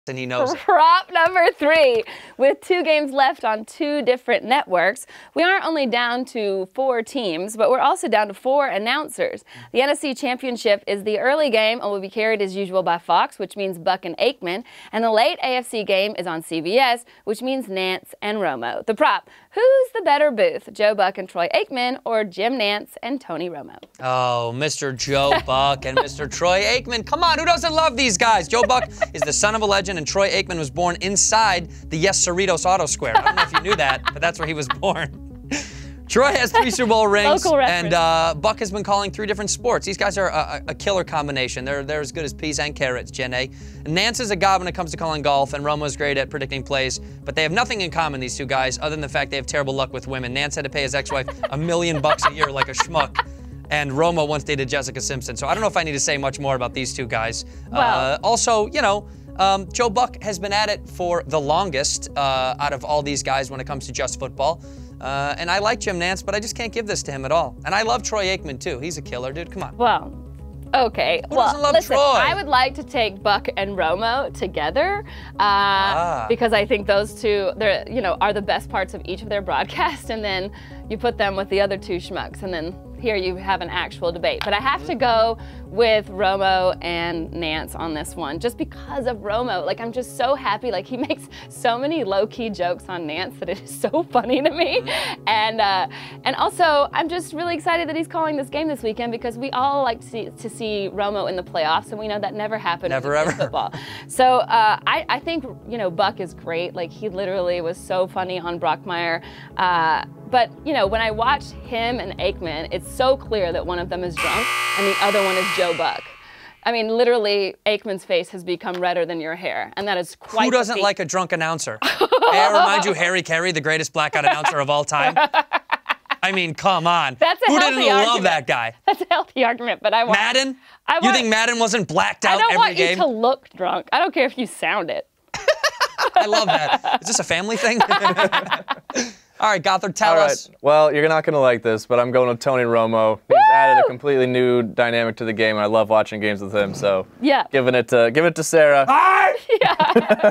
and he knows it. Prop number 3. With 2 games left on 2 different networks, we aren't only down to 4 teams, but we're also down to 4 announcers. The NFC Championship is the early game and will be carried as usual by Fox, which means Buck and Aikman, and the late AFC game is on CBS, which means Nance and Romo. The prop: who's the better booth, Joe Buck and Troy Aikman, or Jim Nance and Tony Romo? Oh, Mr. Joe Buck and Mr. Troy Aikman. Come on, who doesn't love these guys? Joe Buck is the son of a legend, and Troy Aikman was born inside the Yes Cerritos Auto Square. I don't know if you knew that, but that's where he was born. Troy has 3 Super Bowl rings, and Buck has been calling 3 different sports. These guys are a killer combination. They're as good as peas and carrots, Jen A. Nance is a god when it comes to calling golf, and Romo's great at predicting plays, but they have nothing in common, these 2 guys, other than the fact they have terrible luck with women. Nance had to pay his ex-wife $1 million a year like a schmuck, and Romo once dated Jessica Simpson. So I don't know if I need to say much more about these 2 guys. Well, also, you know, Joe Buck has been at it for the longest out of all these guys when it comes to just football. And I like Jim Nance, but I just can't give this to him at all. And I love Troy Aikman, too. He's a killer, dude. Come on. Well, okay. Who doesn't love listen, Troy? I would like to take Buck and Romo together because I think those 2, are the best parts of each of their broadcasts, and then you put them with the other 2 schmucks, and then here you have an actual debate. But I have to go with Romo and Nance on this one, just because of Romo. Like, I'm just so happy. Like, he makes so many low-key jokes on Nance that it is so funny to me. And also, I'm just really excited that he's calling this game this weekend, because we all like to see Romo in the playoffs, and we know that never happened in football. So I think, Buck is great. Like, he literally was so funny on Brockmire. But, when I watch him and Aikman, it's so clear that one of them is drunk and the other one is Joe Buck. I mean, literally, Aikman's face has become redder than your hair, and that is quite Who doesn't like a drunk announcer? May I remind you, Harry Carey, the greatest blackout announcer of all time? I mean, come on. That's a Who healthy didn't argument. love that guy? That's a healthy argument, but I want... Madden? You think Madden wasn't blacked out every game? I don't want you to look drunk. I don't care if you sound it. I love that. Is this a family thing? All right, Gothard, tell us. Well, you're not going to like this, but I'm going with Tony Romo. He's added a completely new dynamic to the game, and I love watching games with him. So, yeah, give it to Sarah. Yeah.